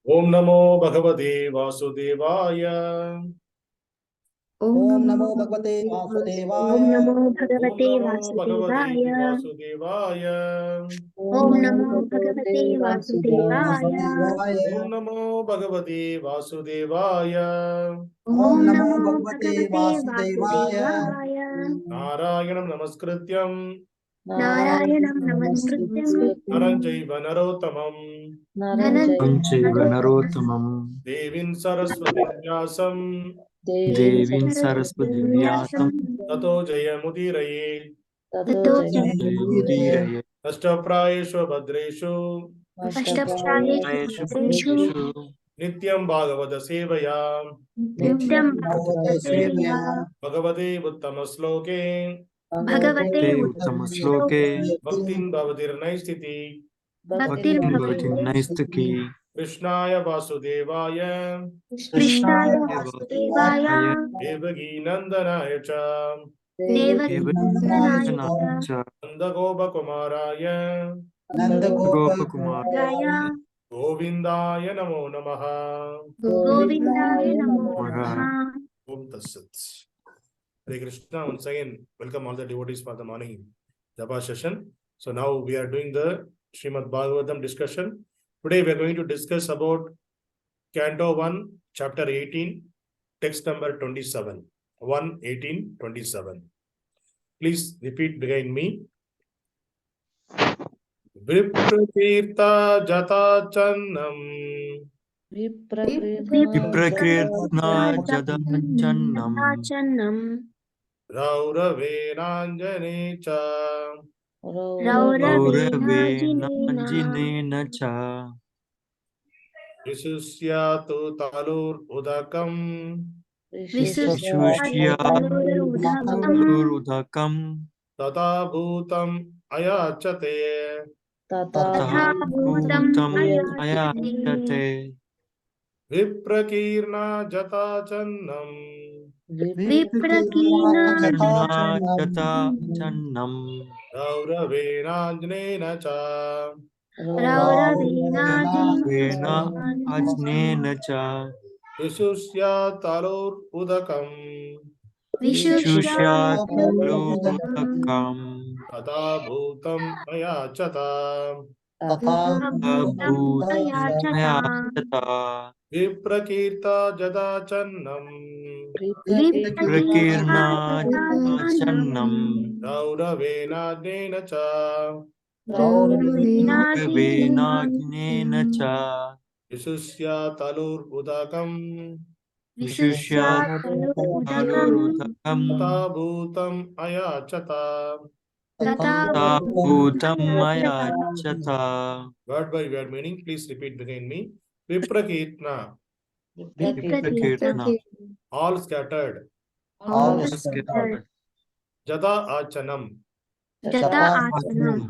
Om Namo Bhagavate Vasudevaya. Om Namo Bhagavate Vasudevaya. Om Namo Om Bhagavate Namo Bhagavate Vasudevaya. Vasudevaya. Om Namo Bhagavate Vasudevaya. Om Namo Bhagavate Vasudevaya. Om Om Namo Namo Bhagavate Bhagavate Vasudevaya. Vasudevaya. Narayanam Namaskrityam Narayanam Namaskrityam Naram Chaiva Narottamam Dhananjaya Narottamam Devim Saraswati Vyasam Devim Saraswati Vyasam Tato Jayamudiraye Tato Jayamudiraye Ashtaprayeshu Bhadreshu Ashtapshayeshu Bhadreshu Nityam Bhagavata Sevaya Nityam Bhagavate Sevaya Bhagavate Uttama Sloke Bhagavate Uttama Uttama Sloke Shloke Bhaktin Bhavatir Naistiti Bhaktir Bhaktin Bhavati Bhavate Naistaki Krishnaya Vasudevaya Krishnaya Vasudevaya Vasudevaya Devagi Nandanaya Cha Devaki Nandanaya Cha Nandagopa Kumaraya Gopakumar Raya Govindaya Namo Namaha. Govindaya Namo Maha. Namaha. Om Tassat. Hare Krishna. Once again, welcome all the devotees for the morning Japa session. So now we are doing the Śrīmad-Bhāgavatam discussion. Today we are going to discuss about Canto 1, Chapter 18, text number 27. 1:18:27. Please repeat behind me. Viprakīrṇa-jaṭācchannaṁ Viprakīrṇa-jaṭācchannaṁ rauraveṇājinena rauraveṇājinena cha viśuṣyat-tālur udakaṁ viśuṣyat-tālur udakaṁ tathā-bhūtam ayācate tathā-bhūtam tathā-bhūtam ayācate. ayācate viprakīrṇa-jaṭācchannaṁ viprakīrṇa-jaṭācchannaṁ rauraveṇājinena rauraveṇājinena cha viśuṣyat-tālur udakaṁ viśuṣyat-tālur udakaṁ tathā-bhūtam ayācata tathā-bhūtam Ayācata. ayācata viprakīrṇa-jaṭācchannaṁ viprakīrṇa-jaṭācchannaṁ rauraveṇājinena rauraveṇājinena cha viśuṣyat-tālur udakaṁ viśuṣyat-tālur udakaṁ tathā-bhūtam ayācata. tathā-bhūtam ayācata. Word by word meaning, please repeat behind me. Viprakīrṇa, Viprakīrṇa, all scattered. All scattered. Jaṭācchannaṁ, Jaṭācchannaṁ.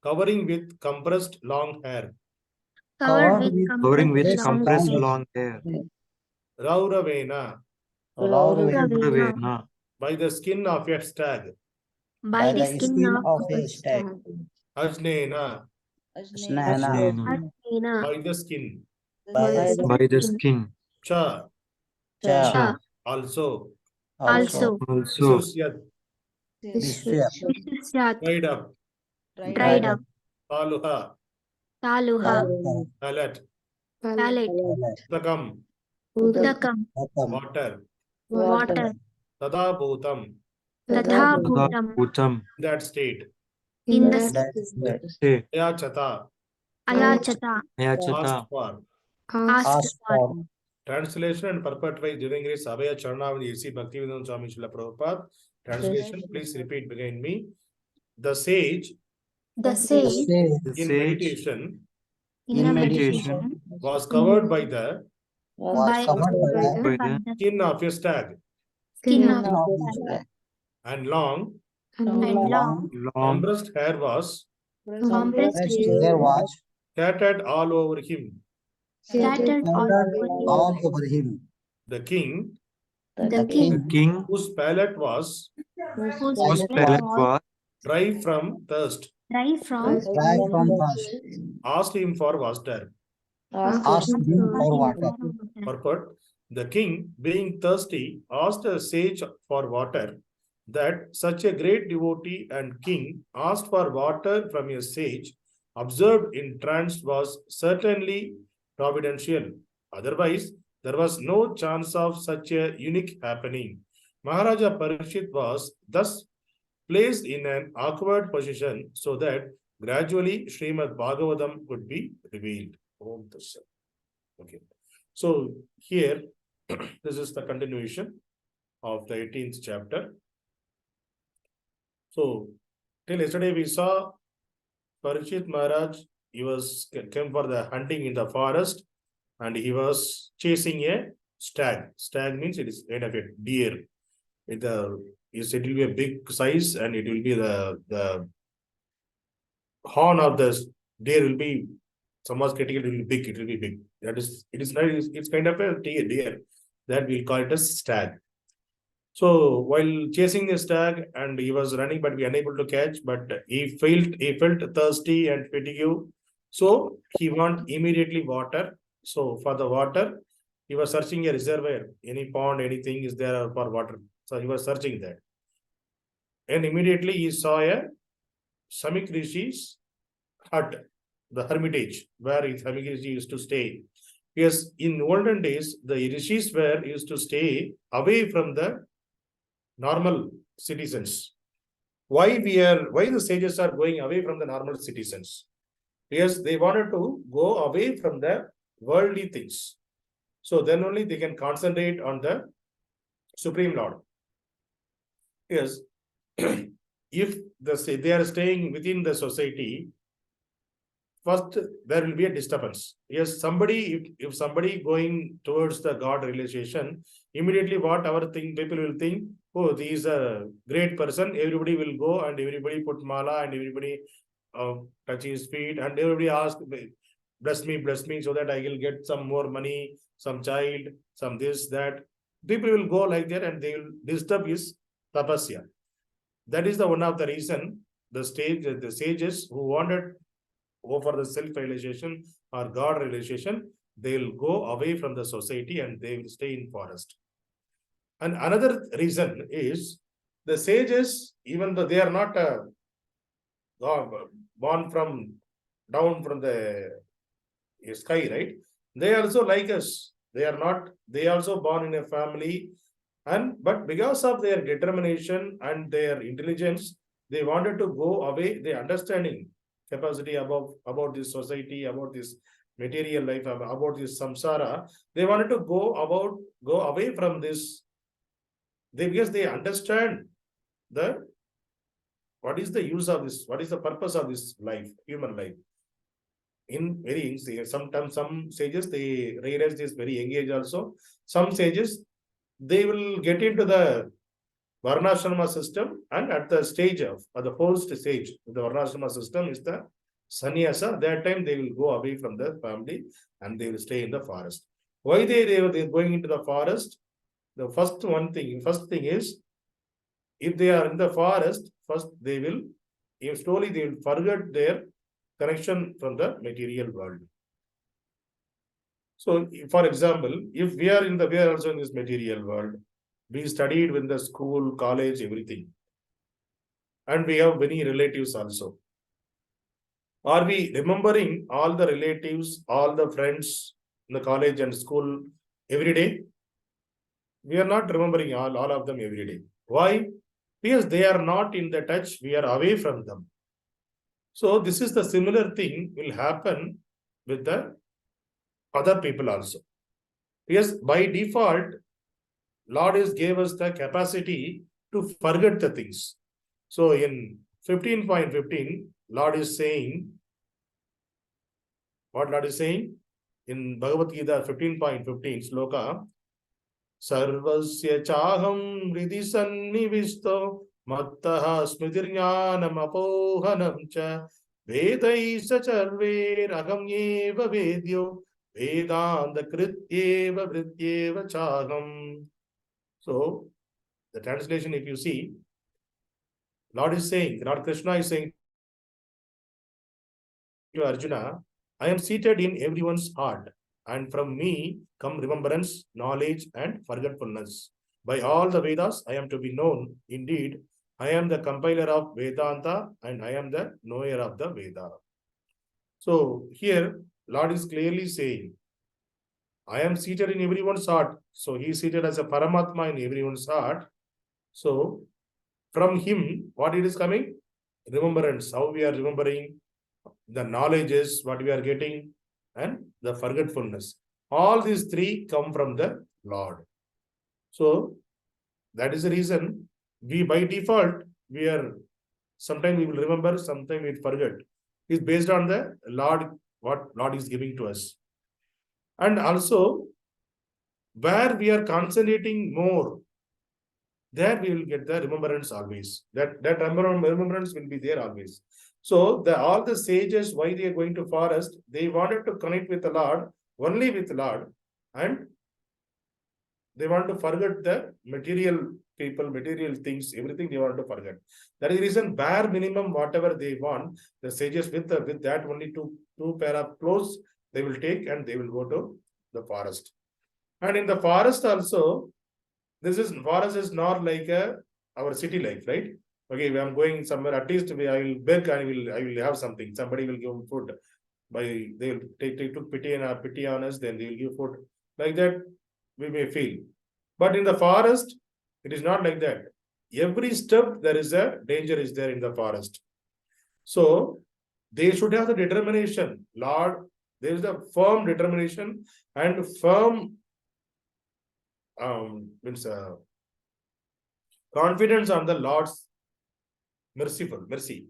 covering with compressed long hair. Covering with long compressed hair. long hair. Rauraveṇa, Rauraveṇa, by the skin of a stag. By the skin of a stag. Ajnena, Ajnena, Ajnena. by the skin. by the skin. Cha, Cha, also. Also. Viśuṣyat, Viśuṣyat. dried up. Dried up. Taluha, Taluha. palate. Palate. Udakaṁ, Udakaṁ. water. Water. Tathā-bhūtam, Tathā-bhūtam. tathā-bhūtam. that state. In the Say, Ayācata, Ayācata. ayācata. asked for. Asked for. Translation and purport by Divangri Sabhaya Charnavan A.C. Bhaktivedanta Swami Srila Prabhupada. Translation, please repeat behind me. The sage The sage The in sage meditation in a meditation was covered by the by by the skin of a stag skin of stag. and long And long long compressed hair was compressed hair scattered all over him. scattered all over him. The king, The king king whose palate was whose palate was dry from thirst, dry from asked him for water. asked him for water. Purport. The king, being thirsty, asked a sage for water. That such a great devotee and king asked for water from a sage observed in trance was certainly providential. Otherwise, there was no chance of such a unique happening. Mahārāja Parīkṣit was thus placed in an awkward position so that gradually Śrīmad-Bhāgavatam could be revealed. Om Dasa. Okay. So here, this is the continuation of the 18th chapter. So, till yesterday we saw Parīkṣit Maharaj, he came for the hunting in the forest and he was chasing a stag. Stag means it is kind of a deer. It will be a big size and it will be the horn of the deer will be somewhat critical, it will be big, it will be big. That is, it's kind of a deer that we'll call it as stag. So while chasing the stag and he was running, but we were unable to catch, but he felt thirsty and fatigue. So he want immediately water. So for the water, he was searching a reservoir, any pond, anything is there for water. So he was searching that. And immediately he saw a Samik Rishi's hut, the hermitage, where Samik Rishi used to stay. Yes, in olden days, the Rishis used to stay away from the normal citizens. Why the sages are going away from the normal citizens? Because they wanted to go away from the worldly things. So then only they can concentrate on the Supreme Lord. Yes, if they are staying within the society, first there will be a disturbance. Yes, if somebody going towards the God realization, immediately people will think, oh, he is a great person. Everybody will go and everybody put mala and everybody touch his feet and everybody ask, bless me so that I will get some more money, some child, some this, that. People will go like that and they will disturb his tapasya. That is the one of the reason the sages who wanted to go for the self-realization or God realization, they will go away from the society and they will stay in forest. And another reason is the sages, even though they are not born down from the sky, right? They also like us. They also born in a family, but because of their determination and their intelligence, they wanted to go away. Their understanding capacity about this society, about this material life, about this samsara, they wanted to go away from this. Because they understand what is the use of this, what is the purpose of this life, human life. Sometimes some sages, they realize this very young age also. Some sages, they will get into the varnashrama system, and at the stage of the first stage, the varnashrama system is the sannyasa. That time they will go away from the family and they will stay in the forest. Why they're going into the forest? The first thing is, if they are in the forest, first they will forget their connection from the material world. So, for example, if we are also in this material world, we studied in the school, college, everything, and we have many relatives also. Are we remembering all the relatives, all the friends in the college and school every day? We are not remembering all of them every day. Why? Because they are not in the touch, we are away from them. So this is the similar thing will happen with the other people also. Because by default, Lord gave us the capacity to forget the things. So in 15.15, Lord is saying, what Lord is saying? In Bhagavad Gita 15.15 sloka, Sarvasya chaham hridi sannivisto mattaha smritirjnanam apohanam cha vedai sacharver agam yeva vedyo vedanta krityeva vrityeva chaham. So, the translation, if you see, Lord Krishna is saying to Arjuna, I am seated in everyone's heart, and from me come remembrance, knowledge, and forgetfulness. By all the Vedas, I am to be known. Indeed, I am the compiler of Vedanta, and I am the knower of the Veda. So here, Lord is clearly saying, I am seated in everyone's heart. So he is seated as a Paramatma in everyone's heart. So from him, what it is coming? Remembrance, how we are remembering, the knowledge is what we are getting, and the forgetfulness. All these three come from the Lord. So that is the reason we by default, we are sometimes we will remember, sometimes we forget. It's based on the Lord, what Lord is giving to us. And also, where we are concentrating more, there we will get the remembrance always. That remembrance will be there always. So all the sages, why they are going to forest, they wanted to connect with the Lord, only with the Lord, and they want to forget the material people, material things, everything they want to forget. That is the reason, bare minimum, whatever they want, the sages with that only two pair of clothes they will take, and they will go to the forest. And in the forest also, forest is not like our city life, right? Okay, if I'm going somewhere, at least I will beg, I will have something. Somebody will give food. They will take pity on us, then they will give food. Like that, we may feel. But in the forest, it is not like that. Every step there is a danger is there in the forest. So they should have the determination. Lord, there is a firm determination and firm confidence on the Lord's mercy.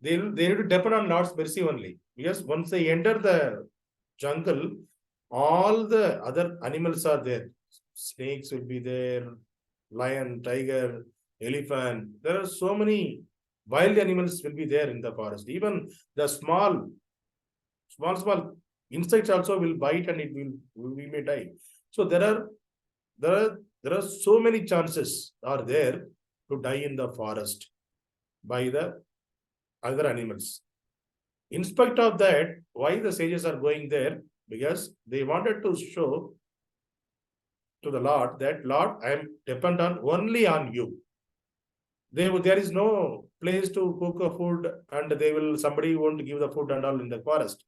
They need to depend on Lord's mercy only. Because once they enter the jungle, all the other animals are there. Snakes will be there, lion, tiger, elephant. There are so many wild animals will be there in the forest. Even the small insects also will bite, and we may die. So there are so many chances are there to die in the forest by the other animals. In spite of that, why the sages are going there? Because they wanted to show to the Lord that, Lord, I am dependent only on you. There is no place to cook a food, and somebody won't give the food and all in the forest.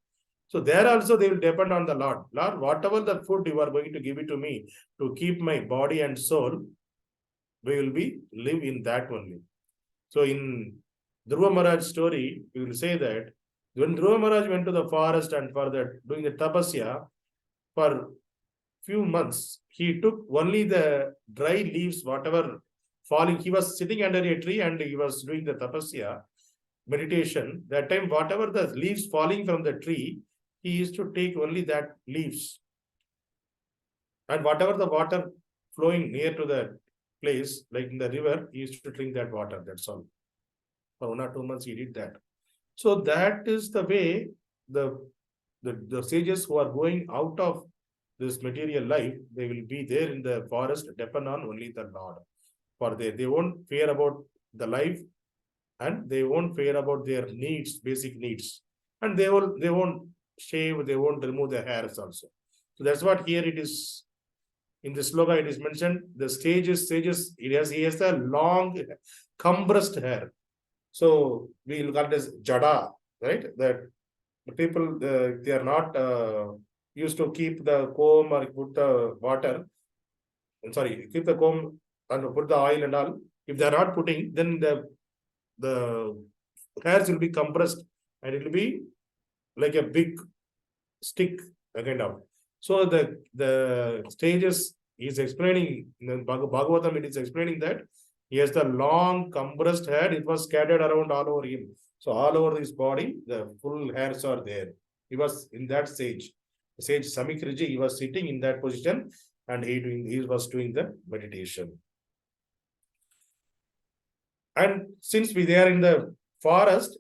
So there also they will depend on the Lord. Lord, whatever the food you are going to give it to me to keep my body and soul, we will live in that only. So in Dhruva Maharaj's story, we will say that when Dhruva Maharaj went to the forest and for doing the tapasya, for few months, he took only the dry leaves, whatever falling. He was sitting under a tree and he was doing the tapasya, meditation. That time, whatever the leaves falling from the tree, he used to take only that leaves. And whatever the water flowing near to the place, like in the river, he used to drink that water, that's all. For 1 or 2 months, he did that. So that is the way the sages who are going out of this material life, they will be there in the forest, depend on only the Lord. For they won't fear about the life, and they won't fear about their needs, basic needs. And they won't shave, they won't remove their hairs also. So that's what here it is. In the sloka, it is mentioned, the sages, he has a long, compressed hair. So we will call it as jada, right? That the people, they are not used to keep the comb or put the water. Keep the comb and put the oil and all. If they are not putting, then the hairs will be compressed and it will be like a big stick, kind of. So the stages is explaining in the Bhagavatam, it is explaining that he has the long compressed hair. It was scattered around all over him. So all over his body, the full hairs are there. He was in that sage. Sage Samikriji, he was sitting in that position and he was doing the meditation. And since they are in the forest,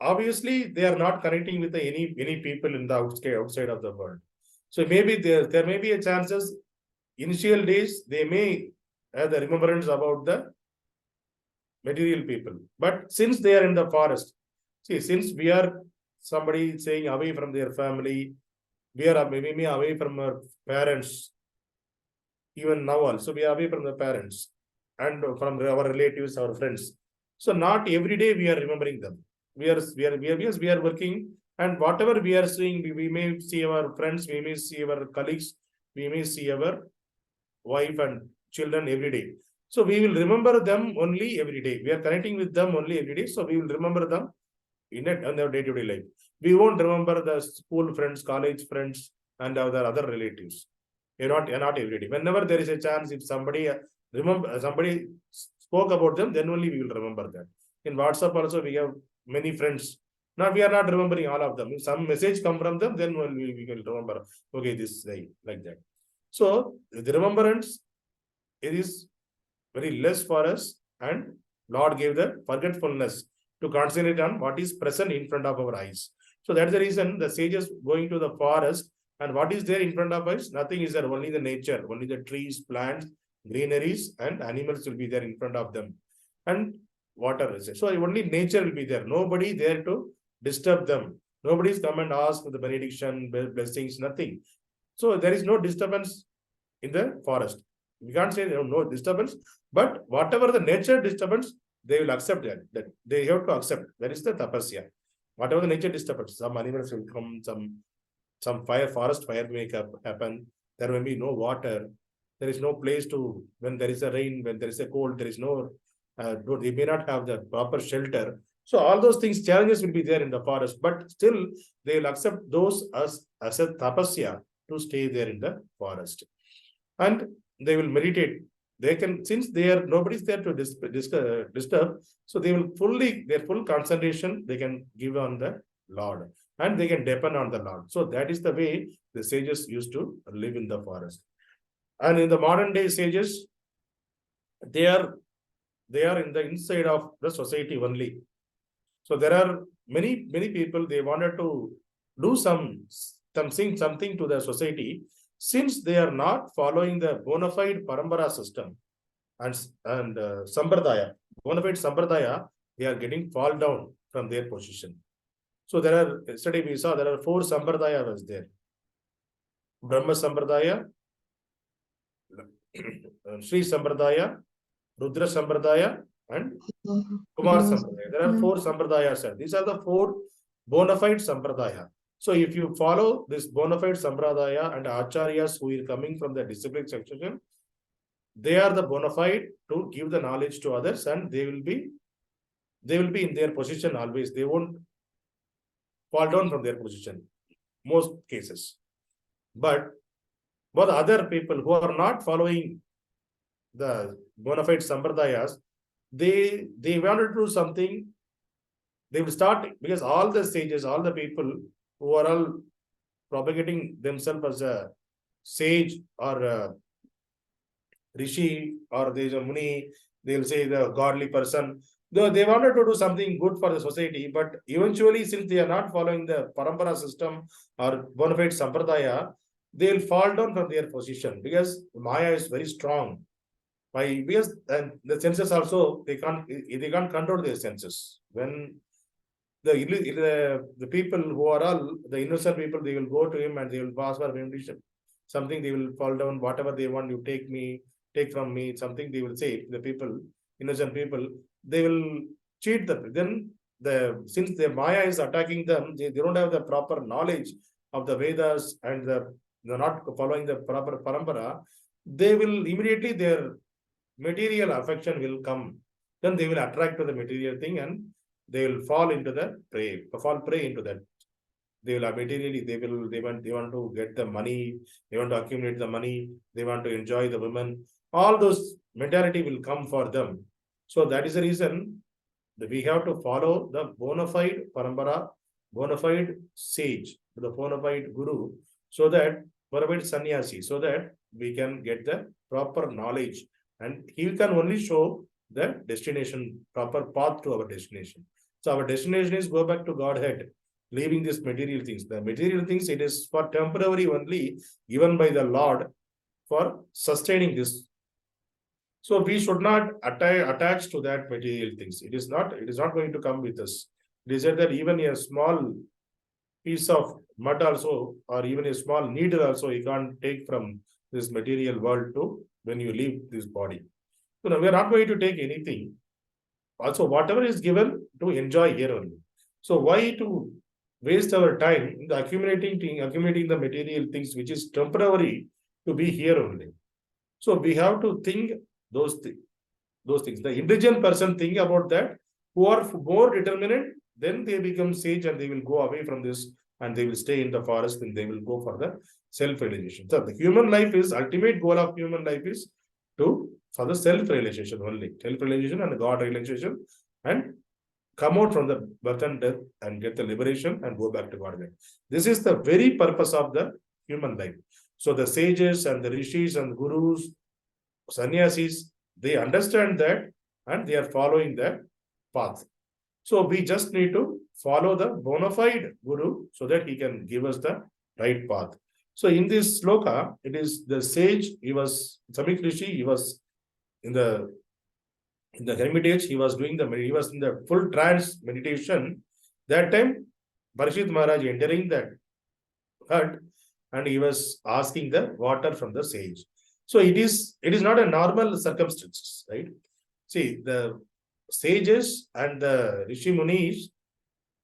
obviously they are not connecting with any people in the outside of the world. So maybe there may be a chances, initial days, they may have the remembrance about the material people. But since they are in the forest, see, since we are somebody saying away from their family, we are maybe away from our parents. Even now also we are away from the parents and from our relatives, our friends. So not every day we are remembering them. We are working, and whatever we are seeing, we may see our friends, we may see our colleagues, we may see our wife and children every day. So we will remember them only every day. We are connecting with them only every day. So we will remember them in our day-to-day life. We won't remember the school friends, college friends, and other relatives. You're not every day. Whenever there is a chance, if somebody somebody spoke about them, then only we will remember that. In WhatsApp also we have many friends. Now we are not remembering all of them. If some message come from them, then only we will remember. Okay, this day like that. So the remembrance, it is very less for us, and Lord gave the forgetfulness to concentrate on what is present in front of our eyes. So that's the reason the sages going to the forest, and what is there in front of us? Nothing is there, only the nature, only the trees, plants, greeneries, and animals will be there in front of them. And water is there. So only nature will be there. Nobody there to disturb them. Nobody's come and ask for the benediction, blessings, nothing. So there is no disturbance in the forest. We can't say no disturbance, but whatever the nature disturbance, they will accept that they have to accept. That is the tapasya. Whatever the nature disturbance, some animals will come, some forest fire may happen. There will be no water. There is no place to, when there is a rain, when there is a cold, there is no, they may not have the proper shelter. So all those things, challenges will be there in the forest, but still they will accept those as a tapasya to stay there in the forest. And they will meditate. They can, since they are, nobody's there to disturb, so they will their full concentration, they can give on the Lord, and they can depend on the Lord. So that is the way the sages used to live in the forest. And in the modern day sages, they are in the inside of the society only. So there are many people, they wanted to do something to the society, since they are not following the bona fide parampara system and sampradaya, bona fide sampradaya, they are getting fall down from their position. So there are, yesterday we saw there are 4 sampradaya was there. Brahma sampradaya, Sri sampradaya, Rudra sampradaya, and Kumar sampradaya. There are 4 sampradayas. These are the 4 bona fide sampradaya. So if you follow this bona fide sampradaya and acharyas who are coming from the discipline section, they are the bona fide to give the knowledge to others, and they will be in their position always. They won't fall down from their position, most cases. But other people who are not following the bona fide sampradayas, they wanted to do something. They will start, because all the sages, all the people who are all propagating themselves as a sage or a rishi, or there is a muni, they will say the godly person. They wanted to do something good for the society, but eventually, since they are not following the parampara system or bona fide sampradaya, they will fall down from their position, because Maya is very strong. Because and the senses also, they can't control their senses. When the people who are all the innocent people, they will go to him and they will pass for benediction. Something they will fall down, whatever they want, you take from me, something they will say. The people, innocent people, they will cheat them. Then since the Maya is attacking them, they don't have the proper knowledge of the Vedas, and they're not following the proper parampara, they will immediately, their material affection will come. Then they will attract to the material thing, and they will fall prey into that. They will materially, they want to get the money, they want to accumulate the money, they want to enjoy the women. All those mentality will come for them. So that is the reason that we have to follow the bona fide parampara, bona fide sage, the bona fide guru, so that bona fide sannyasi, so that we can get the proper knowledge, and he can only show the destination, proper path to our destination. So our destination is go back to Godhead, leaving these material things. The material things, it is for temporary only, given by the Lord for sustaining this. So we should not attach to that material things. It is not going to come with us. It is said that even a small piece of mud also, or even a small needle also, you can't take from this material world to when you leave this body. So now we are not going to take anything. Also, whatever is given to enjoy here only. So why to waste our time in the accumulating the material things which is temporary to be here only? So we have to think those things. The intelligent person think about that, who are more determined, then they become sage and they will go away from this and they will stay in the forest and they will go for the self-realization. So the human life is, ultimate goal of human life is for the self-realization only. Self-realization and God realization, and come out from the birth and death and get the liberation and go back to God. This is the very purpose of the human life. So the sages and the rishis and gurus, sannyasis, they understand that and they are following that path. So we just need to follow the bona fide guru so that he can give us the right path. So in this sloka, it is the sage, Samik Rishi, he was in the hermitage, he was in the full trance meditation. That time, Parīkṣit Maharaj entering that hut and he was asking the water from the sage. So it is not a normal circumstances, right? See, the sages and the Rishi Munis,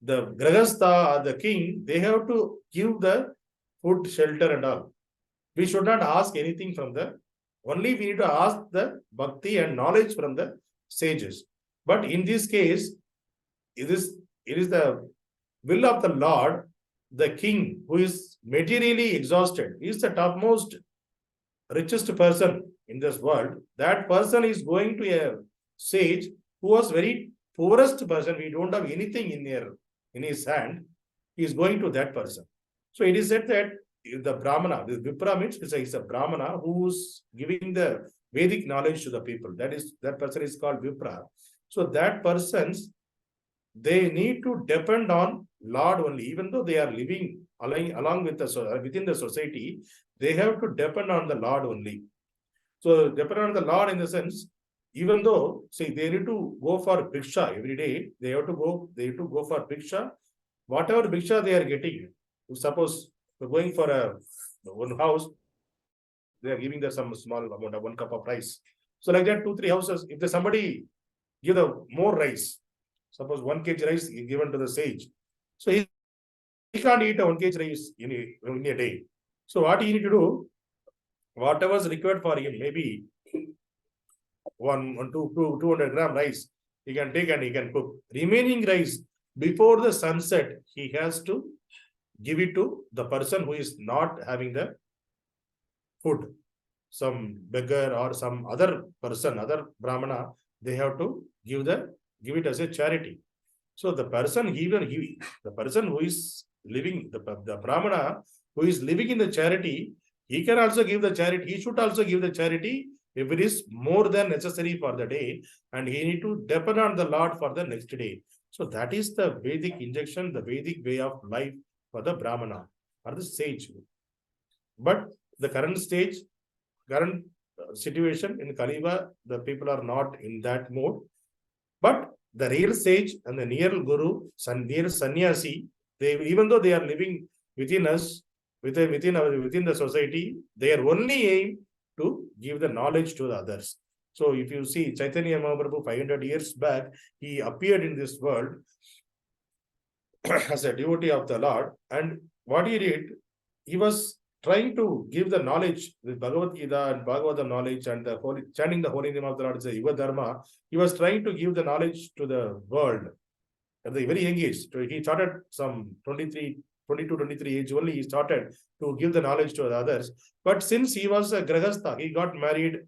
the Grahastha or the king, they have to give the food, shelter and all. We should not ask anything from only we need to ask the bhakti and knowledge from the sages. But in this case, it is the will of the Lord, the king who is materially exhausted, is the topmost richest person in this world. That person is going to a sage who was very poorest person. We don't have anything in his hand. He is going to that person. So it is said that the Brahmana, the Vipra means it's a Brahmana who's giving the Vedic knowledge to the people. That person is called Vipra. So that persons, they need to depend on Lord only, even though they are living along with within the society, they have to depend on the Lord only. So depend on the Lord in the sense, even though they need to go for bhiksha every day, they have to go for bhiksha. Whatever bhiksha they are getting, suppose we're going for one house, they are giving them some small amount of 1 cup of rice. So like that, 2-3 houses, if somebody give the more rice, suppose 1 kg rice is given to the sage, so he can't eat a 1 kg rice in a day. So what he need to do, whatever is required for him, maybe 200 gram rice, he can take and he can cook. Remaining rice, before the sunset, he has to give it to the person who is not having the food. Some beggar or some other person, other Brahmana, they have to give it as a charity. So the person, the person who is living, the Brahmana who is living in the charity, he can also give the charity. He should also give the charity if it is more than necessary for the day, and he need to depend on the Lord for the next day. So that is the Vedic injection, the Vedic way of life for the Brahmana or the sage. But the current situation in Kaliva, the people are not in that mode. But the real sage and the real guru, real sannyasi, even though they are living within us, within the society, their only aim to give the knowledge to the others. So if you see Chaitanya Mahaprabhu 500 years back, he appeared in this world as a devotee of the Lord, and what he did, he was trying to give the knowledge, the Bhagavad Gita and Bhagavatam knowledge and chanting the holy name of the Lord, it's a Yuva Dharma. He was trying to give the knowledge to the world at the very young age. So he started some 22, 23 age only, he started to give the knowledge to the others. But since he was a Grahastha, he got married.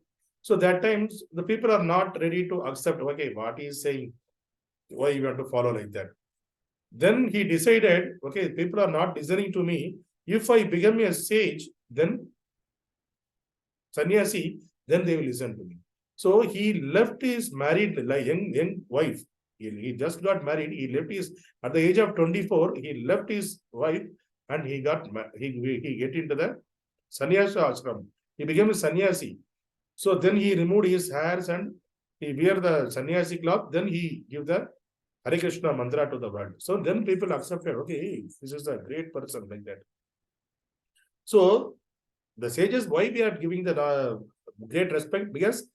So that times the people are not ready to accept, okay, what he is saying, why you want to follow like that. Then he decided, okay, people are not listening to me. If I become a sage, then sannyasi, then they will listen to me. So he left his married young wife. He just got married. He left at the age of 24, he left his wife and he get into the sannyasa ashram. He became a sannyasi. So then he removed his hairs and he wear the sannyasi cloth. Then he give the Hare Krishna mantra to the world. So then people accepted, okay, this is a great person like that. So the sages, why we are giving the great respect? Because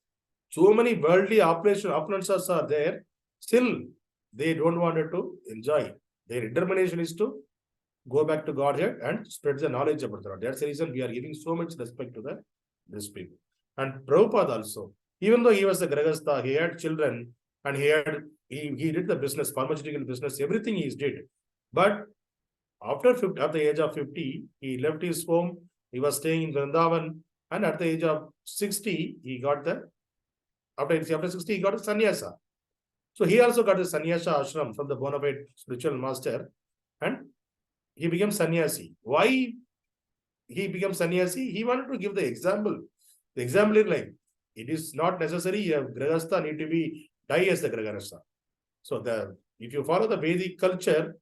so many worldly opponents are there. Still, they don't want it to enjoy. Their determination is to go back to Godhead and spread the knowledge about the Lord. That's the reason we are giving so much respect to these people. And Prabhupada also, even though he was a Grahastha, he had children and he did the business, pharmaceutical business, everything he did. But after the age of 50, he left his home. He was staying in Vrindavan, and at the age of 60, he got after 60, he got a sannyasa. So he also got a sannyasa ashram from the bona fide spiritual master, and he became sannyasi. Why he became sannyasi? He wanted to give the example. The example is like, it is not necessary a grahastha need to die as the grahastha. So if you follow the Vedic culture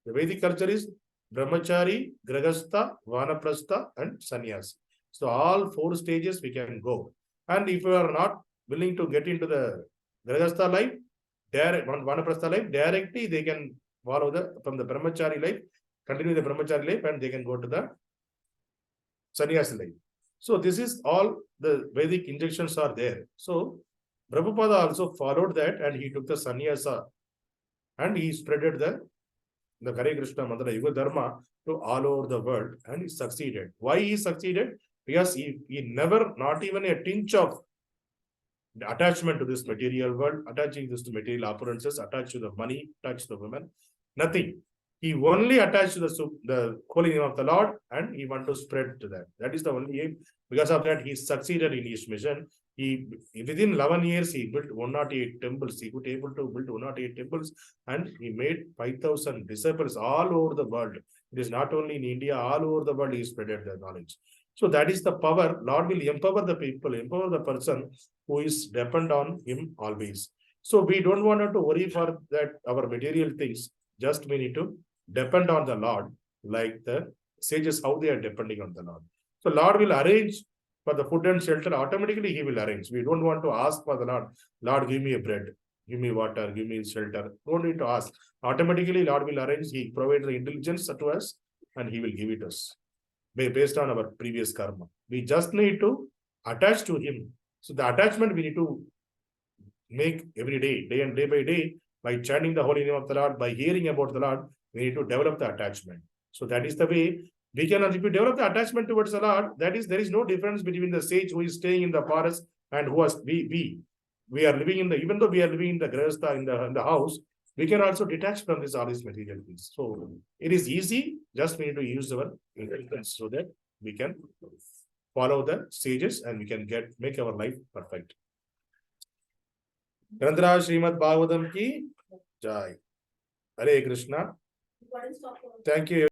is brahmachari, grahastha, vanaprastha, and sannyasi. So all 4 stages we can go. And if you are not willing to get into the grahastha life, vanaprastha life, directly they can follow from the brahmachari life, continue the brahmachari life, and they can go to the sannyasi life. So this is all the Vedic injunctions are there. So Prabhupada also followed that, and he took the sannyasa and he spreaded the Hare Krishna mantra Yuga Dharma to all over the world, and he succeeded. Why he succeeded? Because he never, not even a tinge of attachment to this material world, attaching this to material appearances, attached to the money, attached to the women, nothing. He only attached to the holy name of the Lord, and he wanted to spread to that. That is the only aim. Because of that, he succeeded in his mission. Within 11 years, he built 108 temples. He was able to build 108 temples, and he made 5,000 disciples all over the world. It is not only in India, all over the world, he spreaded the knowledge. So that is the power. Lord will empower the people, empower the person who is dependent on him always. So we don't want to worry for that our material things. Just we need to depend on the Lord, like the sages, how they are depending on the Lord. So Lord will arrange for the food and shelter. Automatically he will arrange. We don't want to ask for the Lord, Lord, give me a bread, give me water, give me shelter. Don't need to ask. Automatically Lord will arrange. He provides the intelligence to us, and he will give it us based on our previous karma. We just need to attach to him. So the attachment we need to make every day, day by day, by chanting the holy name of the Lord, by hearing about the Lord. We need to develop the attachment. So that is the way we can. If we develop the attachment towards the Lord, that is, there is no difference between the sage who is staying in the forest and who has we are living in the, even though we are living in the grahastha in the house, we can also detach from all these material things. So it is easy. Just we need to use our intelligence so that we can follow the sages and we can make our life perfect. Śrīmad-Bhāgavatam ki jai. Hare Krishna. Thank you.